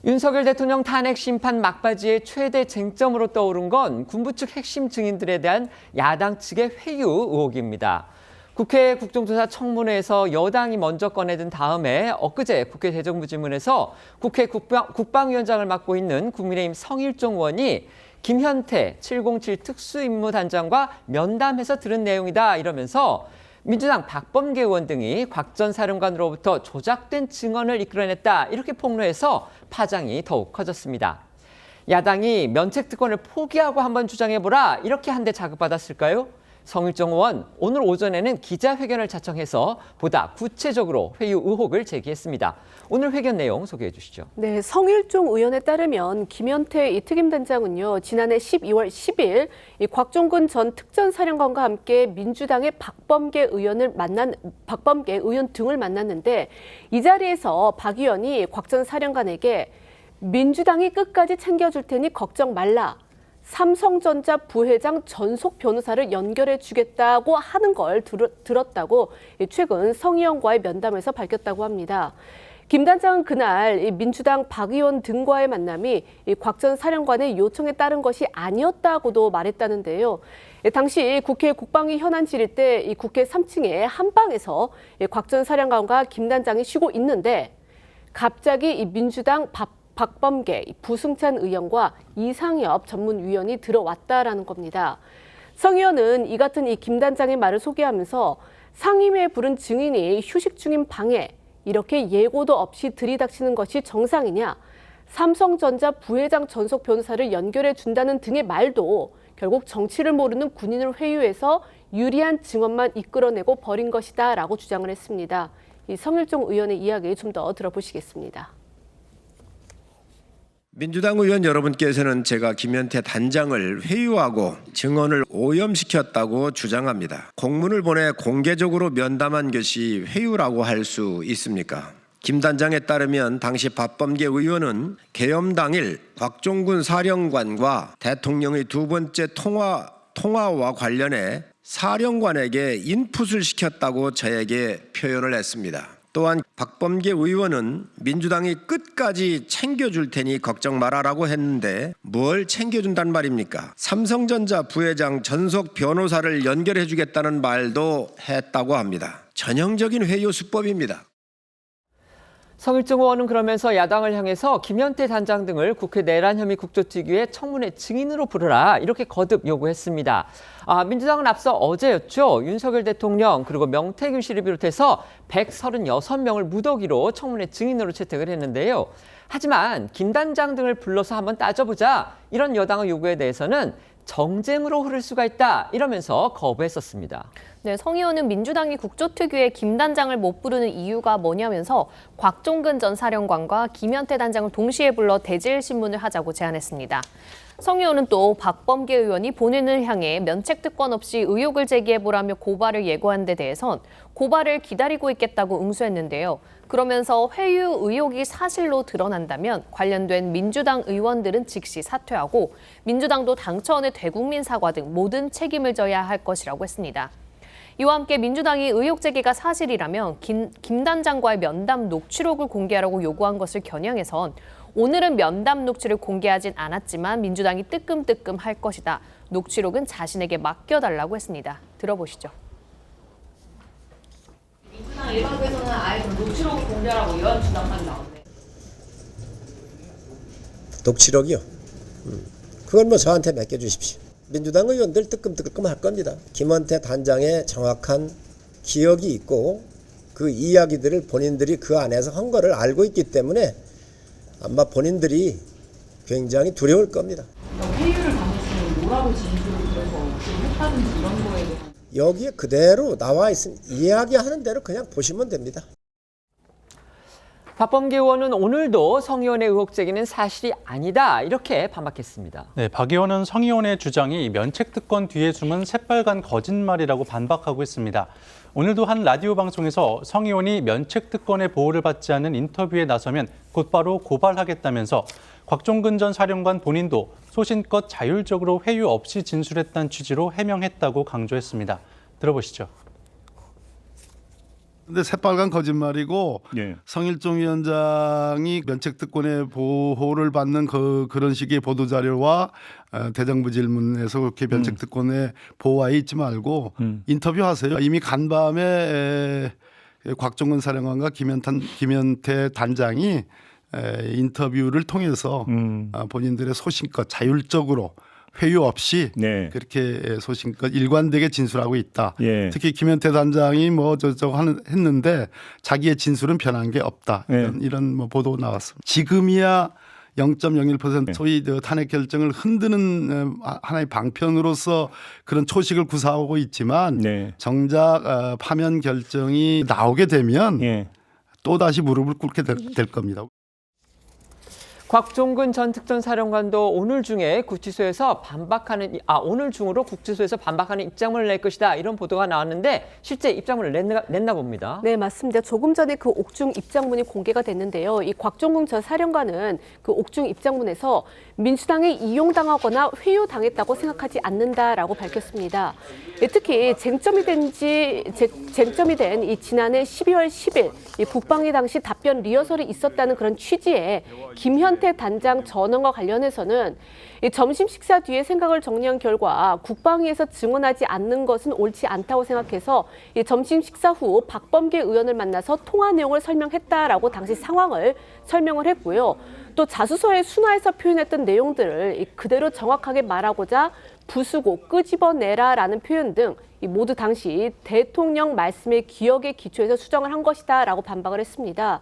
윤석열 대통령 탄핵 심판 막바지의 최대 쟁점으로 떠오른 건 군부 측 핵심 증인들에 대한 야당 측의 회유 의혹입니다. 국회 국정조사 청문회에서 여당이 먼저 꺼내든 다음에 엊그제 국회 대정부질문에서 국회 국방위원장을 맡고 있는 국민의힘 성일종 의원이 김현태 707 특수임무단장과 면담해서 들은 내용이다 이러면서 민주당 박범계 의원 등이 곽 전 사령관으로부터 조작된 증언을 이끌어냈다 이렇게 폭로해서 파장이 더욱 커졌습니다. 야당이 면책특권을 포기하고 한번 주장해보라 이렇게 한데 자극받았을까요? 성일종 의원 오늘 오전에는 기자회견을 자청해서 보다 구체적으로 회유 의혹을 제기했습니다. 오늘 회견 내용 소개해 주시죠. 네, 성일종 의원에 따르면 김현태 특임단장은요, 지난해 12월 10일 곽종근 전 특전사령관과 함께 민주당의 박범계 의원 등을 만났는데 이 자리에서 박 의원이 곽 전 사령관에게 민주당이 끝까지 챙겨줄 테니 걱정 말라. 삼성전자 부회장 전속 변호사를 연결해 주겠다고 하는 걸 들었다고 최근 성 의원과의 면담에서 밝혔다고 합니다. 김 단장은 그날 민주당 박 의원 등과의 만남이 곽 전 사령관의 요청에 따른 것이 아니었다고도 말했다는데요. 당시 국회 국방위 현안 질의 때 국회 3층의 한방에서 곽 전 사령관과 김 단장이 쉬고 있는데 갑자기 민주당 박범계, 부승찬 의원과 이상엽 전문위원이 들어왔다라는 겁니다. 성 의원은 이 같은 김 단장의 말을 소개하면서 상임위에 부른 증인이 휴식 중인 방에 이렇게 예고도 없이 들이닥치는 것이 정상이냐, 삼성전자 부회장 전속 변호사를 연결해 준다는 등의 말도 결국 정치를 모르는 군인을 회유해서 유리한 증언만 이끌어내고 버린 것이다라고 주장을 했습니다. 이 성일종 의원의 이야기 좀 더 들어보시겠습니다. 민주당 의원 여러분께서는 제가 김현태 단장을 회유하고 증언을 오염시켰다고 주장합니다. 공문을 보내 공개적으로 면담한 것이 회유라고 할 수 있습니까? 김 단장에 따르면 당시 박범계 의원은 계엄 당일 곽종근 사령관과 대통령의 두 번째 통화와 관련해 사령관에게 인풋을 시켰다고 저에게 표현을 했습니다. 또한 박범계 의원은 민주당이 끝까지 챙겨줄 테니 걱정 마라라고 했는데 뭘 챙겨준단 말입니까? 삼성전자 부회장 전속 변호사를 연결해 주겠다는 말도 했다고 합니다. 전형적인 회유 수법입니다. 성일종 의원은 그러면서 야당을 향해서 김현태 단장 등을 국회 내란 혐의 국조특위의 청문회 증인으로 부르라 이렇게 거듭 요구했습니다. 민주당은 앞서 어제였죠. 윤석열 대통령 그리고 명태균 씨를 비롯해서 136명을 무더기로 청문회 증인으로 채택을 했는데요. 하지만 김 단장 등을 불러서 한번 따져보자 이런 여당의 요구에 대해서는 정쟁으로 흐를 수가 있다 이러면서 거부했었습니다. 네, 성 의원은 민주당이 국조특위에 김 단장을 못 부르는 이유가 뭐냐면서 곽종근 전 사령관과 김현태 단장을 동시에 불러 대질 신문을 하자고 제안했습니다. 성 의원은 또 박범계 의원이 본인을 향해 면책특권 없이 의혹을 제기해보라며 고발을 예고한 데 대해선 고발을 기다리고 있겠다고 응수했는데요. 그러면서 회유 의혹이 사실로 드러난다면 관련된 민주당 의원들은 즉시 사퇴하고 민주당도 당차원의 대국민 사과 등 모든 책임을 져야 할 것이라고 했습니다. 이와 함께 민주당이 의혹 제기가 사실이라면 김 단장과의 면담 녹취록을 공개하라고 요구한 것을 겨냥해선 오늘은 면담 녹취를 공개하진 않았지만 민주당이 뜨끔뜨끔 할 것이다. 녹취록은 자신에게 맡겨달라고 했습니다. 들어보시죠. 민주당 일각에서는 아예 녹취록을 공개하라고 이런 주장까지 나오는데. 녹취록이요? 그건 뭐 저한테 맡겨주십시오. 민주당 의원들 뜨끔뜨끔 할 겁니다. 김현태 단장의 정확한 기억이 있고 그 이야기들을 본인들이 그 안에서 한 거를 알고 있기 때문에 아마 본인들이 굉장히 두려울 겁니다. 회유를 당했으면 뭐라고 진술을 그래서 지금 했다든지 이런 거에 대해서. 여기에 그대로 나와 있으니 이야기하는 대로 그냥 보시면 됩니다. 박범계 의원은 오늘도 성 의원의 의혹 제기는 사실이 아니다 이렇게 반박했습니다. 네, 박 의원은 성 의원의 주장이 면책특권 뒤에 숨은 새빨간 거짓말이라고 반박하고 있습니다. 오늘도 한 라디오 방송에서 성 의원이 면책특권의 보호를 받지 않는 인터뷰에 나서면 곧바로 고발하겠다면서 곽종근 전 사령관 본인도 소신껏 자율적으로 회유 없이 진술했다는 취지로 해명했다고 강조했습니다. 들어보시죠. 근데 새빨간 거짓말이고 예. 성일종 위원장이 면책특권의 보호를 받는 그런 식의 보도자료와 대정부 질문에서 그렇게 면책특권의 보호하에 있지 말고 인터뷰하세요. 이미 간밤에 곽종근 사령관과 김현태 단장이 인터뷰를 통해서 본인들의 소신껏 자율적으로 회유 없이 네. 그렇게 소신껏 일관되게 진술하고 있다. 예. 특히 김현태 단장이 뭐 했는데 자기의 진술은 변한 게 없다. 예. 이런 뭐 보도 나왔습니다. 지금이야 0.01% 소위 탄핵 결정을 흔드는 하나의 방편으로서 그런 초식을 구사하고 있지만 네. 정작 파면 결정이 나오게 되면 예. 또 다시 무릎을 꿇게 될 겁니다. 곽종근 전 특전사령관도 오늘 중으로 구치소에서 반박하는 입장문을 낼 것이다 이런 보도가 나왔는데 실제 입장문을 냈나 봅니다. 네, 맞습니다. 조금 전에 그 옥중 입장문이 공개가 됐는데요. 이 곽종근 전 사령관은 그 옥중 입장문에서 민주당에 이용당하거나 회유당했다고 생각하지 않는다라고 밝혔습니다. 특히 쟁점이 된 이 지난해 12월 10일 이 국방위 당시 답변 리허설이 있었다는 그런 취지의 김현태 단장 전원과 관련해서는 이 점심 식사 뒤에 생각을 정리한 결과 국방위에서 증언하지 않는 것은 옳지 않다고 생각해서 이 점심 식사 후 박범계 의원을 만나서 통화 내용을 설명했다라고 당시 상황을 설명을 했고요. 또 자수서에 순화해서 표현했던 내용들을 그대로 정확하게 말하고자 부수고 끄집어내라라는 표현 등 모두 당시 대통령 말씀의 기억에 기초해서 수정을 한 것이다라고 반박을 했습니다.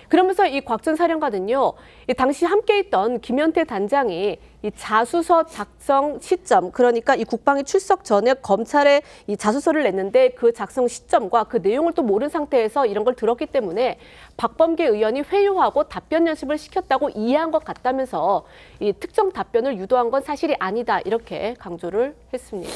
그러면서 이 곽 전 사령관은요, 당시 함께 있던 김현태 단장이 이 자수서 작성 시점, 그러니까 이 국방위 출석 전에 검찰에 이 자수서를 냈는데 그 작성 시점과 그 내용을 또 모르는 상태에서 이런 걸 들었기 때문에 박범계 의원이 회유하고 답변 연습을 시켰다고 이해한 것 같다면서 이 특정 답변을 유도한 건 사실이 아니다 이렇게 강조를 했습니다.